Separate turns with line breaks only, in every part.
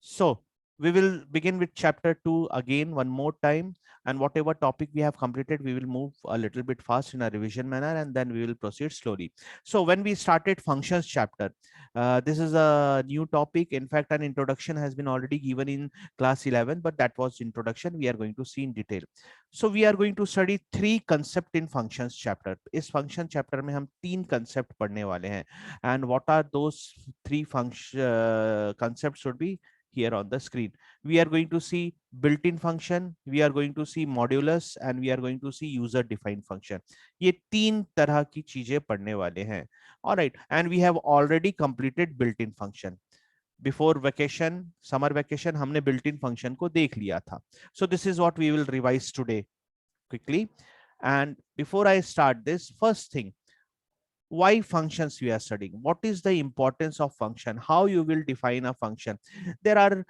So we will begin with chapter 2 again one more time, and whatever topic we have completed, we will move a little bit fast in a revision manner, and then we will proceed slowly. So when we started functions chapter, this is a new topic. In fact, an introduction has been already given in class 11, but that was introduction. We are going to see in detail. So we are going to study three concept in functions chapter. इस function chapter में हम तीन concept पढ़ने वाले हैं, and what are those three function concepts would be here on the screen. We are going to see built-in function, we are going to see modulus, and we are going to see user-defined function. ये तीन तरह की चीजें पढ़ने वाले हैं. All right, and we have already completed built-in function. Before vacation, summer vacation, हमने built-in function को देख लिया था. So this is what we will revise today quickly. And before I start this, first thing, why functions we are studying, what is the importance of function, how you will define a function. There are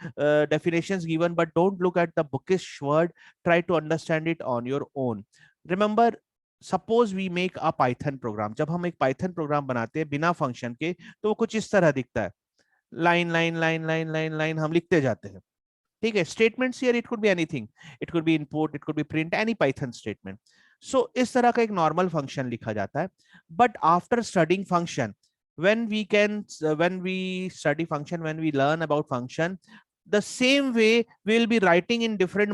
definitions given, but don't look at the bookish word, try to understand it on your own. Remember, suppose we make a python program. जब हम एक python program बनाते हैं बिना function के, तो वो कुछ इस तरह दिखता है, line line line line line line हम लिखते जाते हैं. ठीक है, statements here it could be anything, it could be input, it could be print, any python statement. So इस तरह का एक normal function लिखा जाता है. But after studying function, when we study function, when we learn about function, the same way we will be writing in different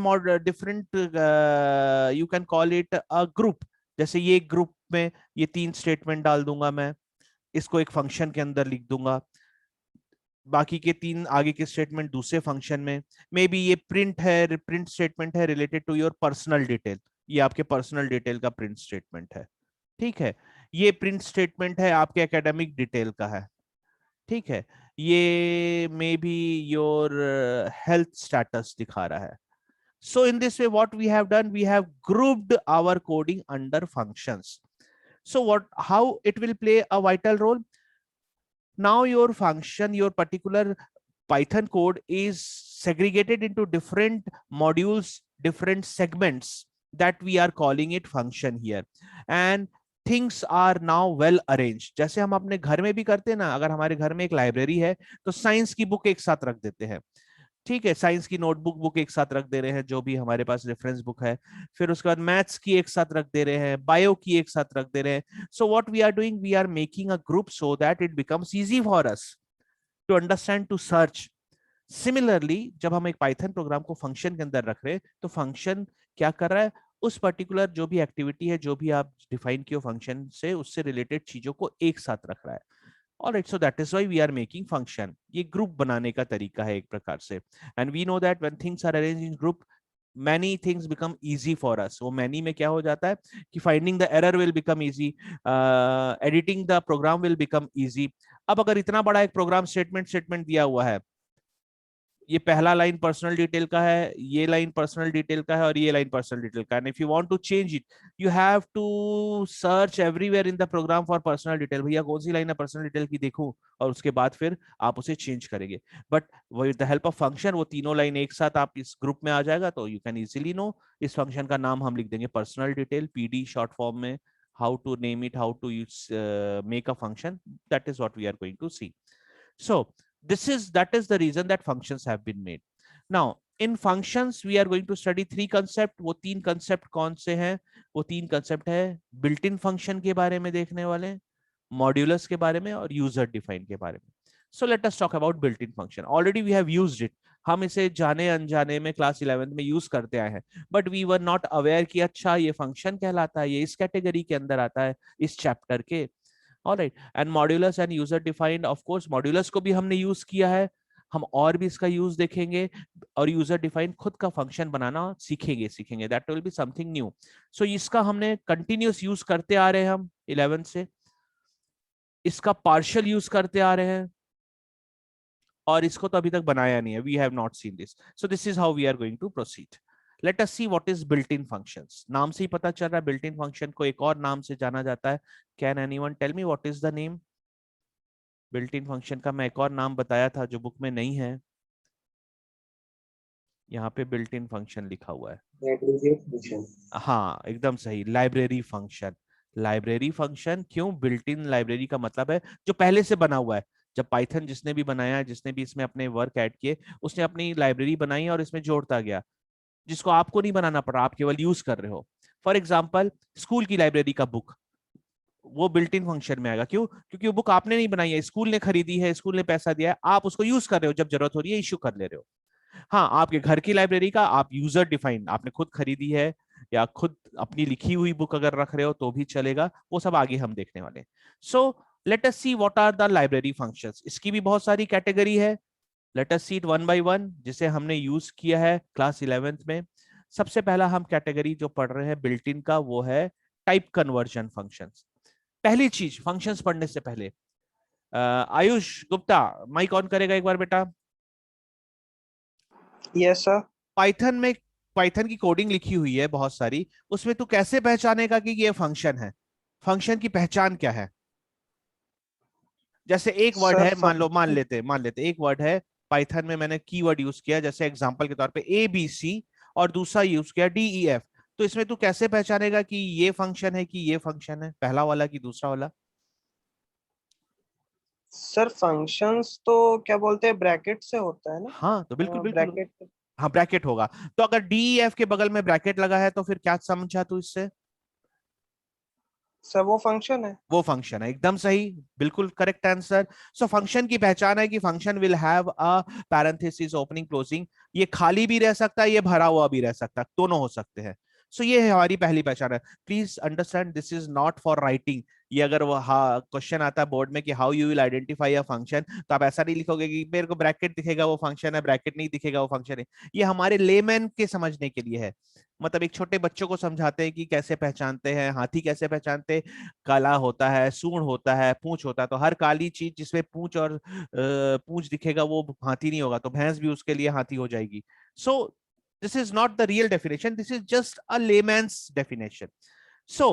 you can call it a group. जैसे ये group में ये तीन statement डाल दूंगा मैं, इसको एक function के अंदर लिख दूंगा, बाकी के तीन आगे के स्टेटमेंट दूसरे फंक्शन में. मे बी ये प्रिंट स्टेटमेंट है related to your personal detail, ये आपके पर्सनल डिटेल का प्रिंट स्टेटमेंट है. ठीक है, ये प्रिंट स्टेटमेंट है आपके एकेडमिक डिटेल का है. ठीक है, ये may be your health status दिखा रहा है. So in this way, what we have done, we have grouped our coding under functions. So how it will play a vital role? Now your function, your particular Python code is segregated into different modules, different segments, that we are calling it function here. And things are now well arranged. जैसे हम अपने घर में भी करते हैं ना, अगर हमारे घर में एक लाइब्रेरी है तो साइंस की बुक एक साथ रख देते हैं. ठीक है, साइंस की नोटबुक बुक एक साथ रख दे रहे हैं, जो भी हमारे पास रेफरेंस बुक है. फिर उसके बाद मैथ्स की एक साथ रख दे रहे हैं, बायो की एक साथ रख दे रहे हैं. So what we are doing, we are making a group so that it becomes easy for us to understand, to search. Similarly जब हम एक पाइथन प्रोग्राम को फंक्शन के अंदर रख रहे हैं, तो फंक्शन क्या कर रहा है, उस पर्टिकुलर जो भी एक्टिविटी है, जो भी आप डिफाइन किए फंक्शन से, उससे रिलेटेड चीजों को एक साथ रख रहा है. Alright, so that is why we are making function. ये group बनाने का तरीका है एक प्रकार से. And we know that when things are arranged in group, many things become easy for us. वो many में क्या हो जाता है कि finding the error will become easy, editing the program will become easy. अब अगर इतना बड़ा एक program statement दिया हुआ है, ये पहला लाइन पर्सनल डिटेल का है, ये लाइन पर्सनल डिटेल का है, और ये लाइन पर्सनल डिटेल का है. If you want to change it, you have to search everywhere in the program for personal detail. भैया कौन सी लाइन है पर्सनल डिटेल की, देखूं, और उसके बाद फिर आप उसे चेंज करेंगे. But with the help of function वो तीनों लाइन एक साथ आप इस ग्रुप में आ जाएगा, तो यू कैन इजीली नो. इस फंक्शन का नाम हम लिख देंगे personal detail, PD short form में. How to name it, how to use make a function, that is what we are going to see. So that is the reason that functions have been made. Now in functions we are going to study three concept. वो तीन concept कौन से हैं? वो तीन concept है, built-in function के बारे में देखने वाले, modulus के बारे में, और user defined के बारे में. So let us talk about built-in function. Already we have used it. हम इसे जाने अनजाने में क्लास 11 में यूज करते आए हैं, but we were not aware कि अच्छा ये फंक्शन कहलाता है, ये इस कैटेगरी के अंदर आता है इस चैप्टर के. Alright, and modulus and user defined, of course modulus को भी हमने यूज किया है, हम और भी इसका यूज देखेंगे, और यूजर डिफाइंड खुद का फंक्शन बनाना सीखेंगे that will be something new. So इसका हमने कंटिन्यूस यूज करते आ रहे हैं हम 11 से, इसका पार्शियल यूज करते आ रहे हैं, और इसको तो अभी तक बनाया नहीं है. We have not seen this. So this is how we are going to proceed. Let us see what is built-in functions. नाम से ही पता चल रहा है built-in function को एक और नाम से जाना जाता है. Can anyone tell me what is the name? Built-in function का मैं एक और नाम बताया था जो बुक में नहीं है. यहाँ पे built-in function लिखा हुआ है. हाँ एकदम सही, लाइब्रेरी फंक्शन. लाइब्रेरी फंक्शन क्यों? built-in लाइब्रेरी का मतलब है जो पहले से बना हुआ है. जब पाइथन जिसने भी बनाया, जिसने भी इसमें अपने वर्क ऐड किए, उसने अपनी लाइब्रेरी बनाई और इसमें जोड़ता गया, जिसको आपको नहीं बनाना पड़ा, आप केवल यूज कर रहे हो। फॉर एग्जाम्पल स्कूल की लाइब्रेरी का बुक, वो बिल्ट इन फंक्शन में आएगा। क्यों? क्योंकि वो बुक आपने नहीं बनाई है, स्कूल ने खरीदी है, स्कूल ने पैसा दिया है, आप उसको यूज कर रहे हो, जब जरूरत हो रही है इश्यू कर ले रहे हो। हाँ, आपके घर की लाइब्रेरी का आप यूजर डिफाइन, आपने खुद खरीदी है या खुद अपनी लिखी हुई बुक अगर रख रहे हो तो भी चलेगा, वो सब आगे हम देखने वाले। So let us see what are the library functions. इसकी भी बहुत सारी कैटेगरी है, let us see it one by one, जिसे हमने यूज किया है क्लास 11th में। सबसे पहला हम कैटेगरी जो पढ़ रहे हैं बिल्ट इन का, वो है टाइप कन्वर्जन फंक्शंस। पहली चीज फंक्शंस पढ़ने से पहले, आयुष गुप्ता माइक ऑन करेगा एक बार बेटा।
Yes sir.
पाइथन में, पाइथन की कोडिंग लिखी हुई है बहुत सारी, उसमें तू कैसे पहचानेगा कि ये फंक्शन है? फंक्शन की पहचान क्या है? जैसे एक वर्ड
सर
है,
फंक्शन
मान लेते एक वर्ड है पाइथन में, मैंने कीवर्ड यूज किया जैसे एग्जांपल के तौर पे ABC, और दूसरा यूज किया DEF। तो इसमें तू कैसे पहचानेगा कि ये फंक्शन है कि ये फंक्शन है, पहला वाला कि दूसरा वाला?
सर फंक्शंस तो क्या बोलते हैं, ब्रैकेट से होता है
हाँ तो बिल्कुल
ना,
बिल्कुल,
ब्रैकेट।
हाँ ब्रैकेट होगा। तो अगर DEF के बगल में ब्रैकेट लगा है तो फिर क्या समझा तू इससे?
सर वो फंक्शन है।
वो फंक्शन है, एकदम सही, बिल्कुल करेक्ट आंसर। सो फंक्शन की पहचान है कि function will have a parenthesis opening closing, ये खाली भी रह सकता है, ये भरा हुआ भी रह सकता है, दोनों हो सकते हैं। सो ये है हमारी पहली पहचान है। Please understand this is not for writing. ये अगर वो हाँ क्वेश्चन आता है बोर्ड में कि how you will identify a function, तो आप ऐसा नहीं लिखोगे कि मेरे को ब्रैकेट दिखेगा वो फंक्शन है, ब्रैकेट नहीं दिखेगा वो फंक्शन है। ये हमारे लेमैन के समझने के लिए है। मतलब एक छोटे बच्चों को समझाते हैं कि कैसे पहचानते हैं, हाथी कैसे पहचानते हैं, काला होता है, सूंड होता है, पूंछ होता है, तो हर काली चीज जिसमें पूंछ और पूंछ दिखेगा वो हाथी नहीं होगा, तो भैंस भी उसके लिए हाथी हो जाएगी। So this is not the real definition, this is just a layman's definition. So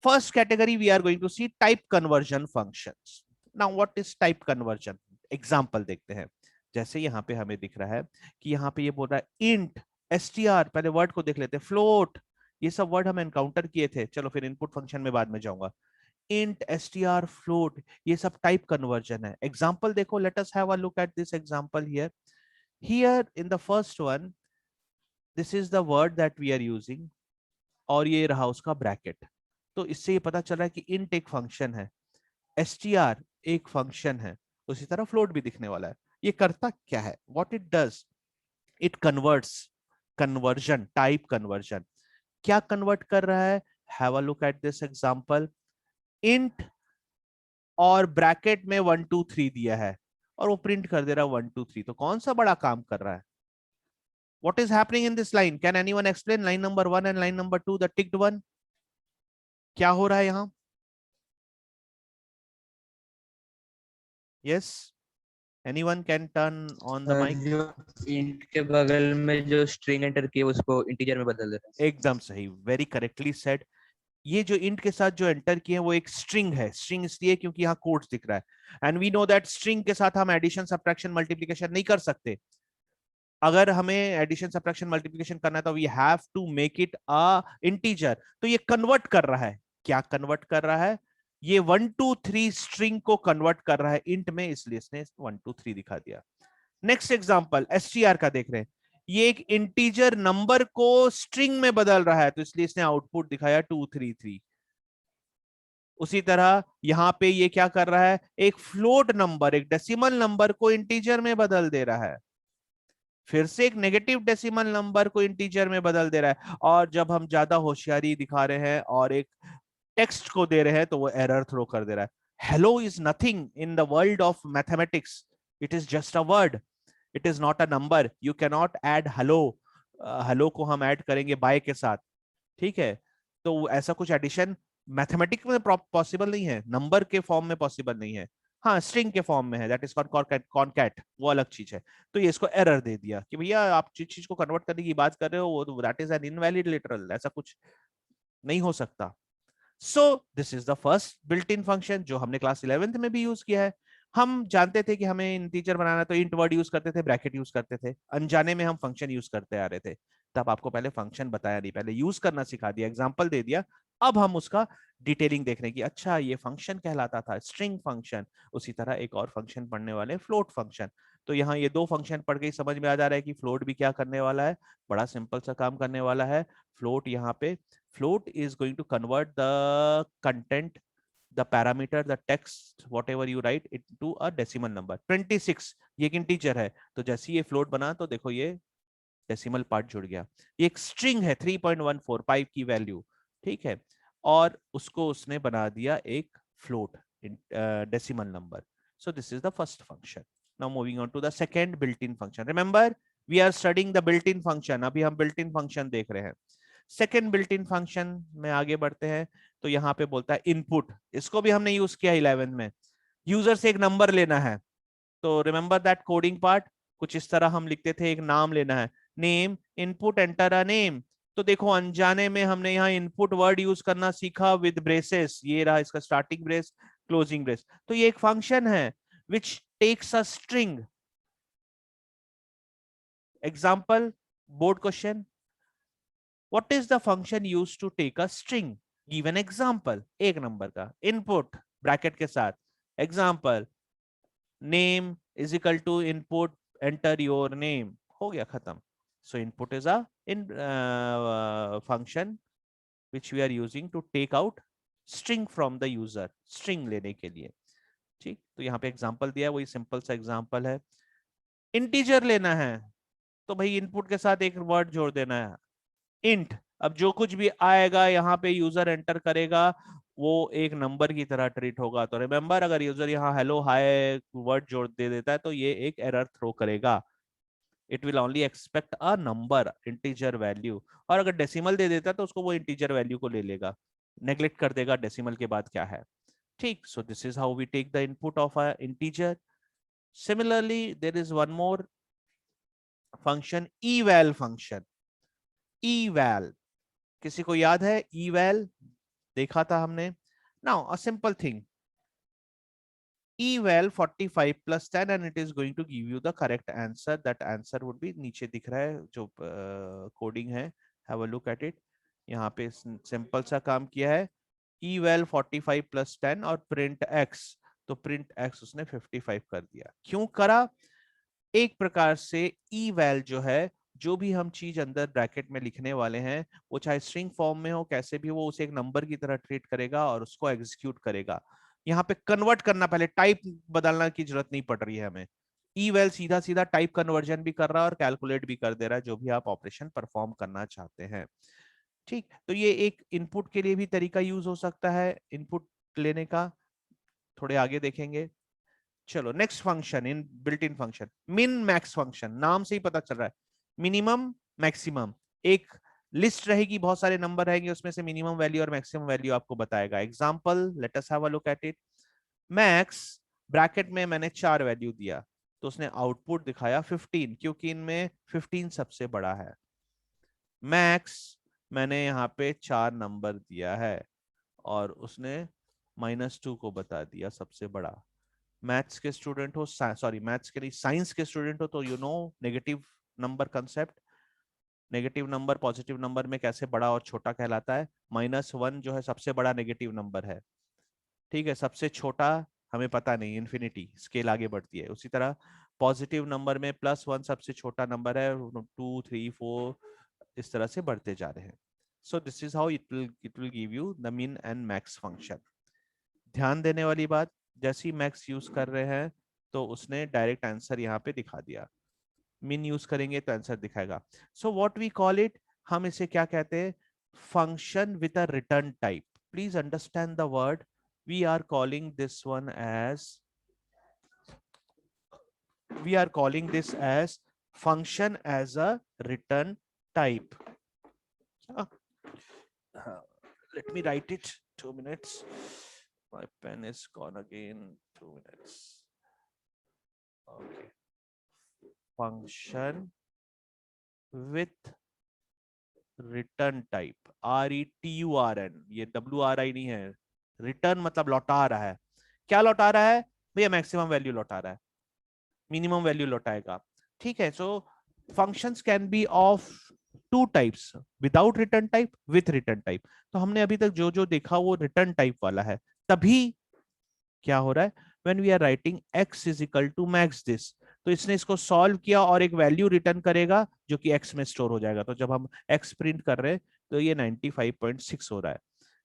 first category we are going to see type conversion functions. Now what is type conversion? Example देखते हैं। जैसे यहाँ पे हमें दिख रहा है कि यहाँ पे ये बोल रहा है इंट, str, पहले वर्ड को देख लेते हैं, फ्लोट, ये सब वर्ड हम एनकाउंटर किए थे, चलो फिर इनपुट फंक्शन में बाद में जाऊंगा। इंट, str, float, ये सब टाइप कन्वर्जन है। एग्जांपल देखो, let us have a look at this example here. Here in the first one, this is the word that we are using, और ये रहा उसका ब्रैकेट। तो इससे ये पता चल रहा है कि इंट एक फंक्शन है, str एक फंक्शन है, उसी तरह फ्लोट भी दिखने वाला है। ये करता क्या है? What it does, it converts, conversion, type conversion. क्या कन्वर्ट कर रहा है? Have a look at this example. Int और ब्रैकेट में 1 2 3 दिया है, और वो प्रिंट कर दे रहा है 1 2 3। तो कौन सा बड़ा काम कर रहा है? What is happening in this line? Can anyone explain line number 1 and line number 2, the ticked one? क्या हो रहा है यहाँ? Yes, anyone can turn on the mic.
जो इंट के बगल में जो स्ट्रिंग एंटर किए उसको इंटीजर में बदल देता है।
एकदम सही, वेरी करेक्टली सेड। ये जो इंट के साथ जो एंटर किए हैं वो एक स्ट्रिंग है। स्ट्रिंग इसलिए क्योंकि यहाँ कोड्स दिख रहा है, and we know that string के साथ हम एडिशन, सब्ट्रैक्शन, मल्टीप्लिकेशन नहीं कर सकते। अगर हमें एडिशन, सब्ट्रैक्शन, मल्टीप्लिकेशन करना है तो we have to make it a integer. तो ये कन्वर्ट कर रहा है, क्या कन्वर्ट कर रहा है? ये 1 2 3 स्ट्रिंग को कन्वर्ट कर रहा है इंट में, इसलिए इसने 1 2 3 दिखा दिया। नेक्स्ट एग्जांपल str का देख रहे हैं, ये एक इंटीजर नंबर को स्ट्रिंग में बदल रहा है, तो इसलिए इसने आउटपुट दिखाया 2 3 3। उसी तरह यहाँ पे ये क्या कर रहा है? एक फ्लोट नंबर, एक डेसिमल नंबर को इंटीजर में बदल दे रहा है, फिर से एक नेगेटिव डेसिमल नंबर को इंटीजर में बदल दे रहा है। और जब हम ज्यादा होशियारी दिखा रहे हैं और एक टेक्स्ट को दे रहे हैं तो वो एरर थ्रो कर दे रहा है। Hello is nothing in the world of mathematics, it is just a word, it is not a number. You can not add hello, hello को हम ऐड करेंगे बाय के साथ, ठीक है? तो ऐसा कुछ एडिशन मैथमेटिक्स में पॉसिबल नहीं है, नंबर के फॉर्म में पॉसिबल नहीं है। हाँ स्ट्रिंग के फॉर्म में है, दैट इज कॉल्ड कॉनकैट, वो अलग चीज है। तो ये इसको एरर दे दिया कि भैया आप जिस चीज को कन्वर्ट करने की बात कर रहे हो वो that is an invalid literal, ऐसा कुछ नहीं हो सकता। सो this is the first built in function जो हमने क्लास 11th में भी यूज किया है। हम जानते थे कि हमें इंटीजर बनाना तो इंट वर्ड यूज करते थे, ब्रैकेट यूज करते थे, अनजाने में हम फंक्शन यूज करते आ रहे थे। तब आपको पहले फंक्शन बताया नहीं, पहले यूज करना सिखा दिया, एग्जांपल दे दिया, अब हम उसका डिटेलिंग देख रहे हैं कि अच्छा ये फंक्शन कहलाता था स्ट्रिंग फंक्शन, उसी तरह एक और फंक्शन पढ़ने वाले फ्लोट फंक्शन। तो यहाँ ये दो फंक्शन पढ़ के समझ में आ जा रहा है कि फ्लोट भी क्या करने वाला है, बड़ा सिंपल सा काम करने वाला है। फ्लोट यहाँ पे float is going to convert the content, the parameter, the text, whatever you write it to a decimal number। 26 ये एक इंटीजर है, तो जैसे ये फ्लोट बना तो देखो ये डेसिमल पार्ट जुड़ गया। ये एक स्ट्रिंग है 3.14 पाइप की वैल्यू, ठीक है, और उसको उसने बना दिया एक float decimal number. So this is the first function. Now moving on to the second built in function. Remember we are studying the built in function, अभी हम बिल्ट इन फंक्शन देख रहे हैं। सेकेंड बिल्ट इन फंक्शन में आगे बढ़ते हैं, तो यहाँ पे बोलता है इनपुट, इसको भी हमने यूज किया 11 में। यूजर से एक नंबर लेना है, तो रिमेंबर दैट कोडिंग पार्ट, कुछ इस तरह हम लिखते थे, एक नाम लेना है, name, input, enter a name. तो देखो अनजाने में हमने यहाँ इनपुट वर्ड यूज करना सीखा विद ब्रेसेस, ये रहा इसका स्टार्टिंग ब्रेस, क्लोजिंग ब्रेस। तो ये एक फंक्शन है which takes a string. Example, board question, what is the function used to take a string? Give an example, एक नंबर का input ब्रैकेट के साथ, example name is equal to input, enter your name, हो गया खत्म। So input is a function which we are using to take out string from the user, string लेने के लिए, ठीक। तो यहाँ पे example दिया है, वही simple सा example है। integer लेना है, तो भाई input के साथ एक word जोड़ देना है, इंट। अब जो कुछ भी आएगा यहाँ पे यूजर एंटर करेगा वो एक नंबर की तरह ट्रीट होगा। तो रिमेंबर अगर यूजर यहाँ हेलो हाय वर्ड जोड़ दे देता है तो ये एक एरर थ्रो करेगा, it will only expect a number integer value. और अगर डेसिमल दे देता है तो उसको वो इंटीजर वैल्यू को ले लेगा, नेग्लेक्ट कर देगा डेसिमल के बाद क्या है, ठीक। So this is how we take the input of a integer. Similarly there is one more function, eval function. eval किसी को याद है? eval देखा था हमने। Now a simple thing, eval 45 plus 10 and it is going to give you the correct answer। that answer would be नीचे दिख रहा है जो कोडिंग है, have a look at it। यहाँ पे सिंपल सा काम किया है, eval 45 plus 10 और print x, तो print x उसने 55 कर दिया। क्यों करा? एक प्रकार से eval जो है, जो भी हम चीज अंदर ब्रैकेट में लिखने वाले हैं वो चाहे स्ट्रिंग फॉर्म में हो कैसे भी, वो उसे एक नंबर की तरह ट्रीट करेगा और उसको एग्जीक्यूट करेगा। यहाँ पे कन्वर्ट करना, पहले टाइप बदलना की जरूरत नहीं पड़ रही है हमें। eval सीधा सीधा टाइप कन्वर्जन भी कर रहा है और कैलकुलेट भी कर दे रहा है जो भी आप ऑपरेशन परफॉर्म करना चाहते हैं, ठीक। तो ये एक इनपुट के लिए भी तरीका यूज हो सकता है इनपुट लेने का, थोड़े आगे देखेंगे। चलो next function in built in function, min max function. नाम से ही पता चल रहा है मिनिमम मैक्सिमम, एक लिस्ट रहेगी, बहुत सारे नंबर रहेंगे, उसमें से मिनिमम वैल्यू और मैक्सिमम वैल्यू आपको बताएगा। Example let us have a look at it. Max bracket में मैंने 4 वैल्यू दिया तो उसने आउटपुट दिखाया 15, क्योंकि इनमें 15 सबसे बड़ा है। मैक्स मैंने यहाँ पे 4 नंबर दिया है और उसने -2 को बता दिया सबसे बड़ा। मैथ्स के स्टूडेंट हो, सॉरी मैथ्स के लिए साइंस के स्टूडेंट हो तो you know negative number concept. Negative number positive number में कैसे बड़ा और छोटा कहलाता है। -1 जो है सबसे बड़ा नेगेटिव नंबर है, ठीक है, सबसे छोटा हमें पता नहीं, इन्फिनिटी स्केल आगे बढ़ती है। उसी तरह पॉजिटिव नंबर में +1 सबसे छोटा नंबर है, 2 3 4 इस तरह से बढ़ते जा रहे हैं। सो this is how it will give you the मिन एंड मैक्स फंक्शन। ध्यान देने वाली बात, जैसे ही मैक्स यूज कर रहे हैं तो उसने डायरेक्ट आंसर यहाँ पे दिखा दिया, मिन यूज करेंगे तो आंसर दिखाएगा। So what we call it, हम इसे क्या कहते हैं? Function with a return type. Please understand the word, we are calling this one as, we are calling this as function as a return type। let me write it, 2 minutes, my pen is gone again, 2 minutes। okay, function with return type, RETURN, ये WRI नहीं है, return मतलब लौटा रहा है। क्या लौटा रहा है भैया? मैक्सिमम वैल्यू लौटा रहा है, मिनिमम वैल्यू लौटाएगा, ठीक है। So functions can be of two types, without return type, with return type. तो हमने अभी तक जो जो देखा वो रिटर्न टाइप वाला है। तभी क्या हो रहा है, when we are writing x is equal to max this, तो इसने इसको सॉल्व किया और एक वैल्यू रिटर्न करेगा जो कि x में स्टोर हो जाएगा। तो जब हम x प्रिंट कर रहे हैं तो ये 95.6 हो रहा है,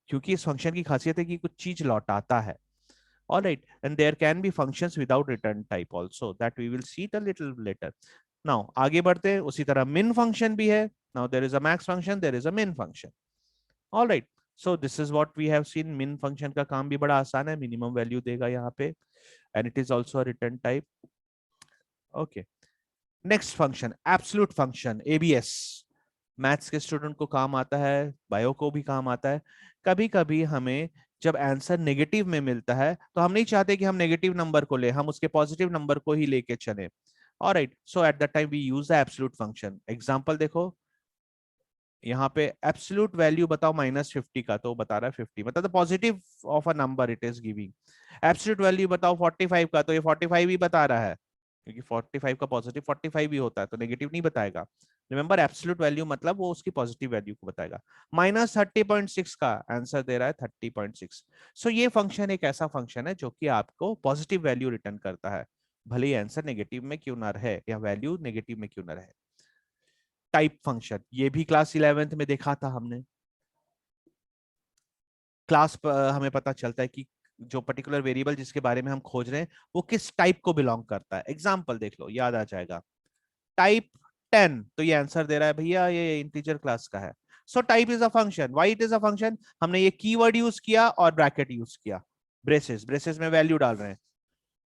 क्योंकि इस फंक्शन की खासियत है कि कुछ चीज लौटाता है। All right, and there can be functions without return type also that we will see it a little later. Now आगे बढ़ते हैं, उसी तरह min function भी है। Now there is a max function, there is a min function. All right, so this is what we have seen. Min function का काम भी बड़ा आसान है, minimum value देगा यहाँ पे, and it is also a return type. Okay, next function, absolute function, ABS. Maths के स्टूडेंट को काम आता है, बायो को भी काम आता है। कभी कभी हमें जब आंसर नेगेटिव में मिलता है तो हम नहीं चाहते कि हम नेगेटिव नंबर को ले, हम उसके पॉजिटिव नंबर को ही लेके चले। Alright, so at the time we use the absolute function. Example देखो, यहाँ पे एब्सोल्यूट वैल्यू बताओ -50 का, तो बता रहा है 50, मतलब positive of a number it is giving. Absolute value बताओ 45 का, तो ये 45 ही बता रहा है, क्योंकि 45 का पॉजिटिव 45 भी होता है, तो नेगेटिव नहीं बताएगा। रिमेंबर, एब्सोल्यूट वैल्यू मतलब वो उसकी पॉजिटिव वैल्यू को बताएगा। -30.6 का आंसर दे रहा है 30.6। सो ये फंक्शन एक ऐसा फंक्शन है जो कि आपको पॉजिटिव वैल्यू रिटर्न करता है, भले ही आंसर नेगेटिव में क्यों ना रहे या वैल्यू नेगेटिव में क्यों ना रहे। टाइप फंक्शन, ये भी क्लास 11th में देखा था हमने। क्लास हमें पता चलता है कि जो पर्टिकुलर वेरिएबल जिसके बारे में हम खोज रहे हैं वो किस टाइप को बिलोंग करता है। एग्जांपल देख लो, याद आ जाएगा। टाइप 10, तो ये आंसर दे रहा है भैया ये इंटीजर क्लास का है। So type is a function. Why it is a function? हमने ये कीवर्ड यूज किया और ब्रैकेट यूज किया, ब्रेसेस, ब्रेसेस में वैल्यू डाल रहे हैं।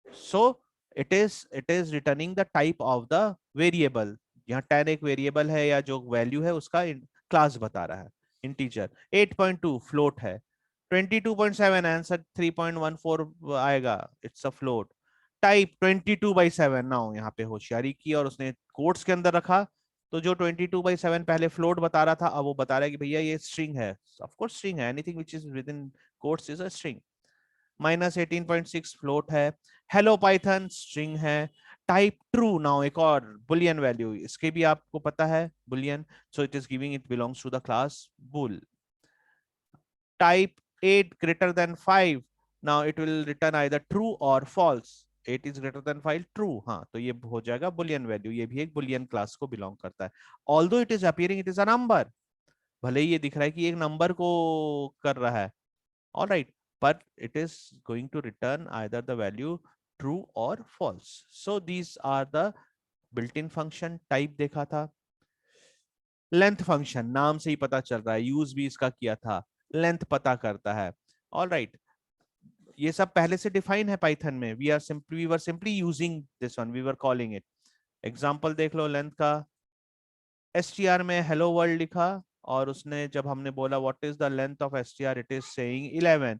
सो it is returning the type of the variable. यहाँ 10 एक वेरिएबल है या जो वैल्यू है उसका क्लास बता रहा है, इंटीजर। 8.2 फ्लोट है। 22.7 आंसर 3.14 आएगा, it's a float. Type 22/7। Now यहाँ पे होशियारी की और उसने कोट्स के अंदर रखा, तो जो 22/7 पहले फ्लोट बता रहा था अब वो बता रहा है कि भैया ये स्ट्रिंग है। ऑफ कोर्स स्ट्रिंग है, anything which is within quotes is a string. -18.6 float है। हेलो पाइथन स्ट्रिंग है। Type true. नाउ एक और बुलियन वैल्यू, इसके भी आपको पता है boolean, so it is giving it belongs to the class bool. Type 8 greater than 5, now it will return either true or false। 8 is greater than 5 true, हाँ, तो ये हो जाएगा बुलियन वैल्यू, ये भी एक बुलियन क्लास को बिलोंग करता है। Although it is appearing it is a number, भले ही ये दिख रहा है कि एक नंबर को कर रहा है, alright, but it is going to return either the value true or false। so these are the built-in function। type देखा था। लेंथ फंक्शन, नाम से ही पता चल रहा है, यूज भी इसका किया था, लेंथ पता करता है। ऑलराइट, ये सब पहले से डिफाइन है पाइथन में। We were simply using this one, we were calling it. Example देख लो लेंथ का। str में हेलो वर्ल्ड लिखा और उसने जब हमने बोला what is the length of str, it is saying 11।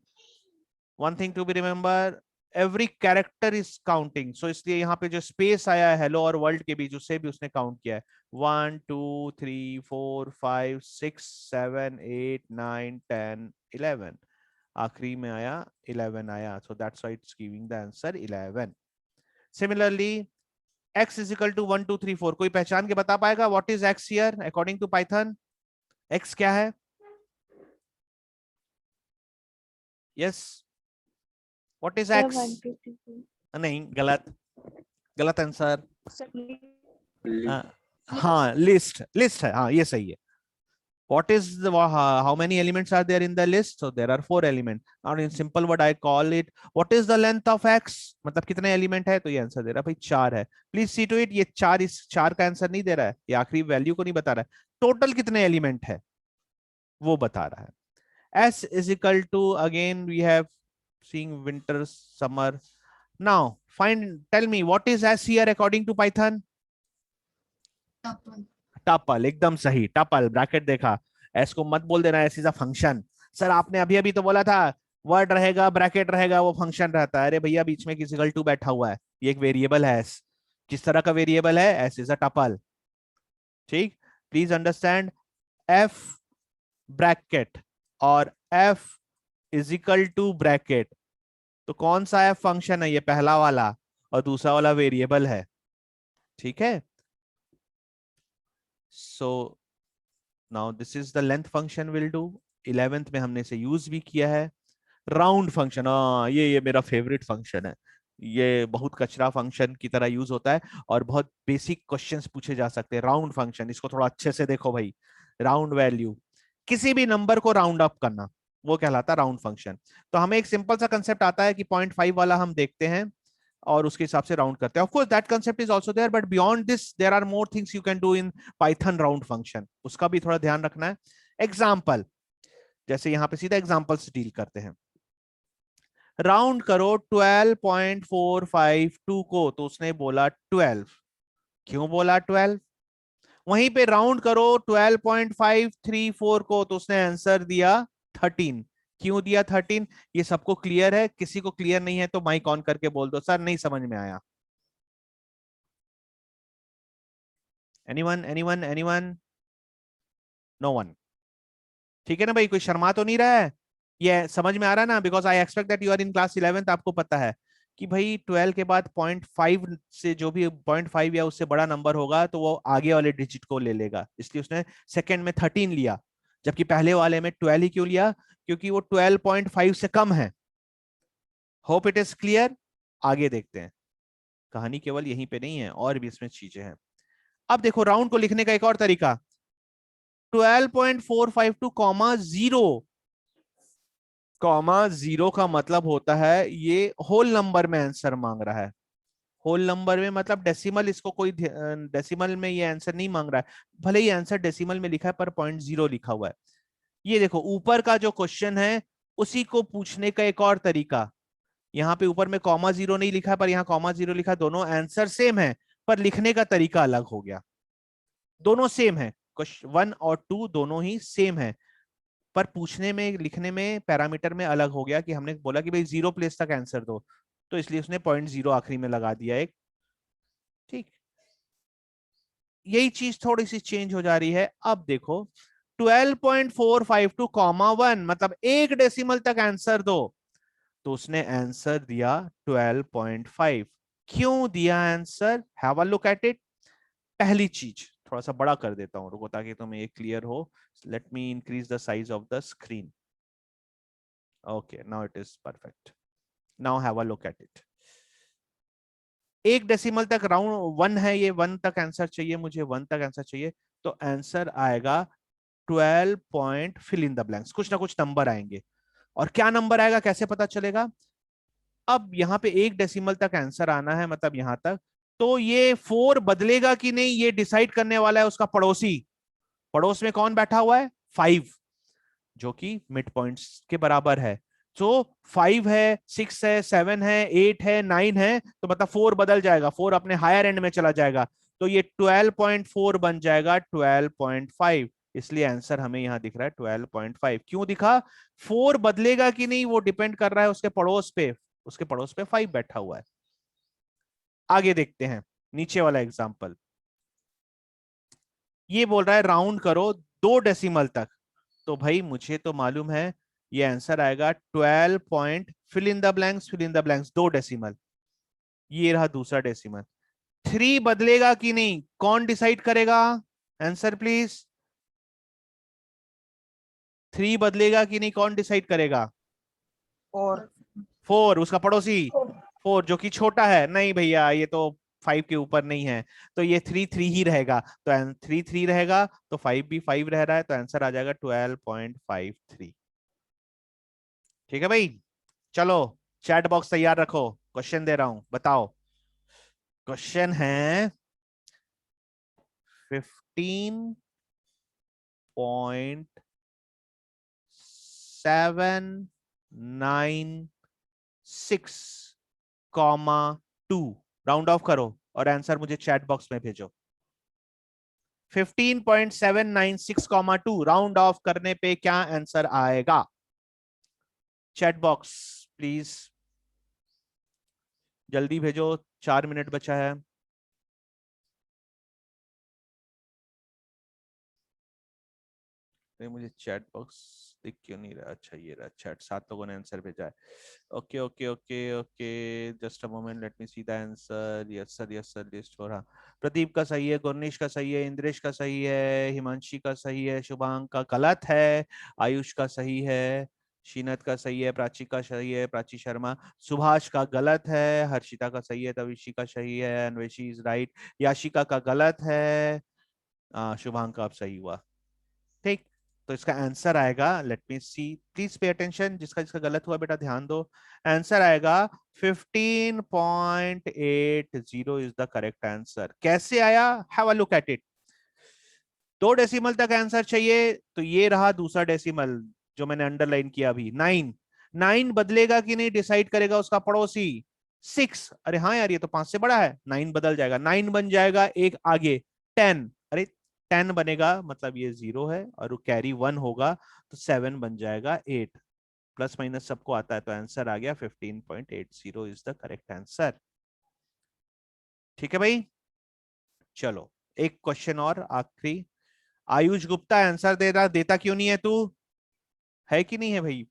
One thing to be remember, every character is counting, so इसलिए यहाँ पे जो स्पेस आया है हेलो और वर्ल्ड के बीच, उससे भी उसने काउंट किया है। 1 2 3 4 5 6 7 8 9 10 11, आखिरी में आया 11 आया, so that's why it's giving the answer 11। Similarly, x is equal to 1 2 3 4, कोई पहचान के बता पाएगा what is x here according to Python? x क्या है? Yes, what is x?
1 2 3 4
नहीं, गलत, गलत आंसर।
list
हाँ, लिस्ट, लिस्ट है, हाँ ये सही है। What is the how many elements are there in the list? So there are 4 elements। और in simple word I call it what is the length of x, मतलब कितने element है, तो ये आंसर दे रहा है भाई 4 है। प्लीज सी टू इट, ये 4 इस 4 का आंसर नहीं दे रहा है, ये आखिरी वैल्यू को नहीं बता रहा है, टोटल कितने एलिमेंट है वो बता रहा है। s is equal to, again we have seen winter summer। now find, tell me what is s here according to Python? Tuple, एकदम सही, टपल। ब्रैकेट देखा, एस को मत बोल देना, S is a function. Sir आपने अभी अभी तो बोला था वर्ड रहेगा ब्रैकेट रहेगा वो फंक्शन रहता है। अरे भैया बीच में किसी गल टू बैठा हुआ है, ये एक वेरिएबल है एस। किस तरह का वेरिएबल है? S is a tuple. ठीक, प्लीज अंडरस्टैंड, एफ ब्रैकेट और F is equal to bracket, तो कौन सा एफ फंक्शन है? ये पहला वाला, और दूसरा वाला वेरिएबल है। ठीक है, so now this is the length function will do. 11th में हमने इसे यूज भी किया है। राउंड फंक्शन, हाँ ये मेरा फेवरेट फंक्शन है। ये बहुत कचरा फंक्शन की तरह यूज होता है और बहुत बेसिक क्वेश्चंस पूछे जा सकते हैं। राउंड फंक्शन, इसको थोड़ा अच्छे से देखो भाई। राउंड वैल्यू, किसी भी नंबर को राउंड अप करना, वो कहलाता है राउंड फंक्शन। तो हमें एक सिंपल सा कंसेप्ट आता है कि 0.5 वाला हम देखते हैं और उसके हिसाब से राउंड करते हैं। Of course that concept is also there, but beyond this there are more things you can do in Python round function, उसका भी थोड़ा ध्यान रखना है। एग्जाम्पल, जैसे यहां पे सीधा एग्जाम्पल से डील करते हैं। राउंड करो 12.452 को, तो उसने बोला 12। क्यों बोला 12? वहीं पे राउंड करो 12.534 को, तो उसने आंसर दिया 13। क्यों दिया 13? ये सबको क्लियर है? किसी को क्लियर नहीं है तो माइक ऑन करके बोल दो, सर नहीं समझ में आया। Anyone anyone anyone? No one? ठीक है ना भाई, कोई शर्मा तो नहीं रहा है? ये समझ में आ रहा है ना? Because I expect that you are in class 11th, आपको पता है कि भाई 12 के बाद 0.5 से जो भी 0.5 या उससे बड़ा नंबर होगा तो वो आगे वाले डिजिट को ले लेगा, इसलिए उसने सेकंड में 13 लिया, जबकि पहले वाले में 12 ही क्यों लिया? क्योंकि वो 12.5 से कम है। Hope it is clear. आगे देखते हैं। कहानी केवल यहीं पे नहीं है, और भी इसमें चीजें हैं। अब देखो राउंड को लिखने का एक और तरीका, 12.452 कॉमा 0। कॉमा 0 का मतलब होता है ये होल नंबर में आंसर मांग रहा है। होल नंबर में मतलब डेसिमल, इसको कोई डेसिमल में ये आंसर नहीं मांग रहा है, भले ही आंसर डेसिमल में लिखा है पर 0.0 लिखा हुआ है। ये देखो ऊपर का जो क्वेश्चन है उसी को पूछने का एक और तरीका। यहाँ पे ऊपर में कॉमा 0 नहीं लिखा है पर यहाँ कॉमा 0 लिखा है, दोनों आंसर सेम है पर लिखने का तरीका अलग हो गया। दोनों सेम है, क्वेश्चन 1 और 2 दोनों ही सेम है, पर पूछने में लिखने में पैरामीटर में अलग हो गया कि हमने बोला कि भाई 0 प्लेस तक आंसर दो, तो इसलिए उसने 0.0 आखिरी में लगा दिया एक। ठीक, यही चीज थोड़ी सी चेंज हो जा रही है। अब देखो 12.452 कॉमा 1 मतलब एक डेसिमल तक आंसर दो, तो उसने आंसर दिया 12.5। क्यों दिया answer? Have a look at it. पहली चीज, थोड़ा सा बड़ा कर देता हूं रुको ताकि तुम्हें ये क्लियर हो। Let me increase the size of the screen. Okay, now it is perfect. Now have a look at it. एक डेसिमल तक राउंड 1 है, ये 1 तक आंसर चाहिए मुझे, 1 तक आंसर चाहिए, तो आंसर आएगा 12 point fill in the blanks, कुछ ना कुछ नंबर आएंगे। और क्या नंबर आएगा कैसे पता चलेगा? अब यहाँ पे एक डेसिमल तक आंसर आना है, मतलब यहां तक, तो ये 4 बदलेगा कि नहीं ये डिसाइड करने वाला है उसका पड़ोसी। पड़ोस में कौन बैठा हुआ है? 5, जो कि मिड पॉइंट्स के बराबर है। तो 5 है, 6 है, 7 है, 8 है, 9 है, तो मतलब 4 बदल जाएगा, 4 अपने हायर एंड में चला जाएगा, तो ये 12.4 बन जाएगा 12.5। इसलिए आंसर हमें यहां दिख रहा है 12.5। क्यों दिखा? 4 बदलेगा कि नहीं वो डिपेंड कर रहा है उसके पड़ोस पे, उसके पड़ोस पे 5 बैठा हुआ है। आगे देखते हैं नीचे वाला एग्जाम्पल। ये बोल रहा है राउंड करो 2 डेसिमल तक, तो भाई मुझे तो मालूम है ये आंसर आएगा 12 point fill in the blanks, fill in the blanks 2 decimal. ये रहा दूसरा डेसिमल। 3 बदलेगा कि नहीं कौन डिसाइड करेगा? Answer please. 3 बदलेगा कि नहीं कौन डिसाइड करेगा?
और
4, उसका पड़ोसी 4 जो कि छोटा है। नहीं भैया ये तो 5 के ऊपर नहीं है, तो ये 3 ही रहेगा, तो 3 रहेगा, तो 5 भी 5 रह रहा है, तो आंसर आ जाएगा 12.53। ठीक है भाई, चलो चैट बॉक्स तैयार रखो, क्वेश्चन दे रहा हूं, बताओ। क्वेश्चन है 15.796 कॉमा 2, राउंड ऑफ करो और आंसर मुझे चैट बॉक्स में भेजो। 15.796 कॉमा 2 राउंड ऑफ करने पे क्या आंसर आएगा? चैट बॉक्स प्लीज जल्दी भेजो, 4 मिनट बचा है। मुझे चैट बॉक्स दिख क्यों नहीं रहा? अच्छा ये रहा, अच्छा 7 लोगों ने आंसर भेजा है। Okay okay okay okay, just a moment, late me see the answer. Yes sir, yes sir, list हो रहा। प्रदीप का सही है, गुरनीश का सही है, इंद्रेश का सही है, हिमांशी का सही है, शुभांक का गलत है, आयुष का सही है, शीनत का सही है, प्राची का सही है, प्राची शर्मा, सुभाष का गलत है, हर्षिता का सही है, तविशी का सही है, अन्वेशी इज राइट, याशिका का गलत है, शुभांक का अब सही हुआ। ठीक, तो इसका आंसर आएगा, let me see, please pay attention, जिसका जिसका गलत हुआ बेटा ध्यान दो। आंसर आएगा 15.80 इज द करेक्ट आंसर। कैसे आया? Have a look at it. 2 decimal तक आंसर चाहिए, तो ये रहा दूसरा डेसिमल जो मैंने अंडरलाइन किया अभी, 9। 9 बदलेगा कि नहीं डिसाइड करेगा उसका पड़ोसी 6। अरे हाँ यार, ये तो 5 से बड़ा है, 9 बदल जाएगा, 9 बन जाएगा एक आगे 10। अरे 10 बनेगा मतलब ये 0 है, और कैरी 1 होगा तो 7 बन जाएगा 8। प्लस माइनस सबको आता है, तो आंसर आ गया 15.80 इज द करेक्ट आंसर। ठीक है भाई, चलो एक क्वेश्चन और आखिरी। आयुष गुप्ता आंसर दे रहा, देता क्यों नहीं है तू? है कि नहीं है भाई?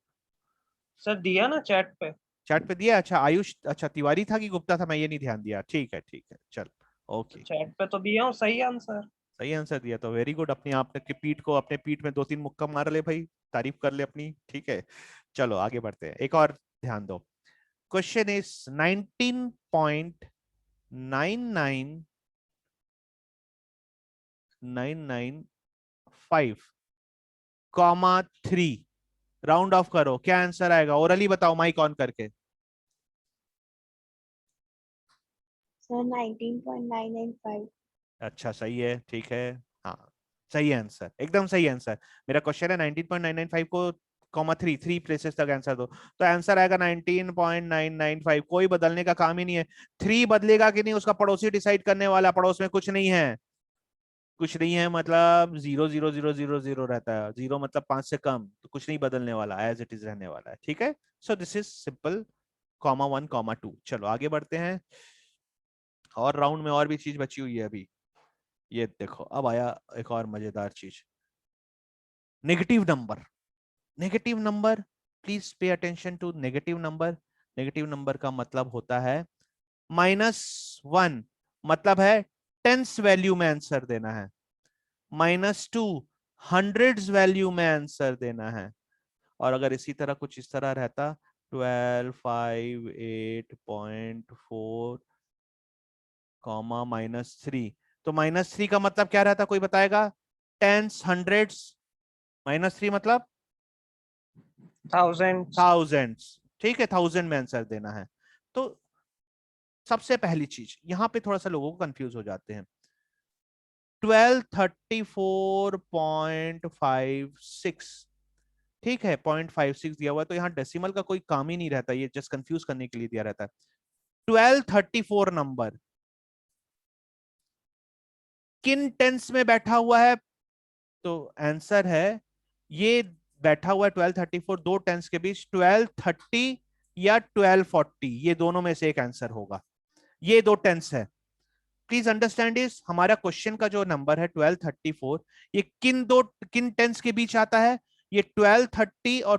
सर दिया ना चैट पे।
चैट पे दिया? अच्छा आयुष, अच्छा तिवारी था कि गुप्ता था, मैं ये नहीं ध्यान दिया। ठीक है ठीक है, चल ओके।
चैट पे तो दिया हूँ सही आंसर।
सही आंसर दिया तो वेरी गुड। अपनी आप के पीठ को, अपने पीठ में 2-3 मुक्का मार ले भाई, तारीफ कर ले अपनी। ठीक है, चलो आगे बढ़ते हैं। एक और ध्यान दो। Question is 19.99995 comma 3 round of करो, क्या आंसर आएगा? ओरली बताओ माइक ऑन करके।
सर 19.995।
अच्छा सही है, ठीक है, हाँ सही आंसर, एकदम सही आंसर। मेरा क्वेश्चन है 19.995 को कॉमा 3 प्लेसेस तक आंसर दो, तो आंसर आएगा 19.995। कोई बदलने का काम ही नहीं है। 3 बदलेगा कि नहीं उसका पड़ोसी डिसाइड करने वाला, पड़ोस में कुछ नहीं है। कुछ नहीं है मतलब 0 0 0 0 0 रहता है, 0 मतलब 5 से कम, तो कुछ नहीं बदलने वाला, एज इट इज रहने वाला है। ठीक है, सो this is simple, comma 1 comma 2। चलो आगे बढ़ते हैं, और राउंड में और भी चीज बची हुई है अभी। ये देखो, अब आया एक और मजेदार चीज, negative number. Negative number, please pay attention to negative number. Negative number का मतलब होता है -1, मतलब है टेंस वैल्यू में आंसर देना है। -2 हंड्रेड्स वैल्यू में आंसर देना है। और अगर इसी तरह कुछ इस तरह रहता 12 5 8.4 कॉमा -3, तो -3 का मतलब क्या रहता, कोई बताएगा? टेंस, हंड्रेड्स, -3 मतलब
थाउजेंड्स।
थाउजेंड्स। ठीक है, 1000 में आंसर देना है। तो सबसे पहली चीज, यहां पे थोड़ा सा लोगों को कंफ्यूज हो जाते हैं। 1234.56, ठीक है 0.56 दिया हुआ है, तो यहाँ डेसिमल का कोई काम ही नहीं रहता, ये जस्ट कंफ्यूज करने के लिए दिया रहता है। 1234 नंबर किन टेंस में बैठा हुआ है? तो आंसर है, ये बैठा हुआ है 1234 दो टेंस के बीच, 1230 या 1240, ये दोनों में से एक आंसर होगा। ये दो टेंस है, प्लीज अंडरस्टैंड इस, हमारा क्वेश्चन का जो नंबर है 1234, ये किन टेंस के बीच आता है? ये 1230 और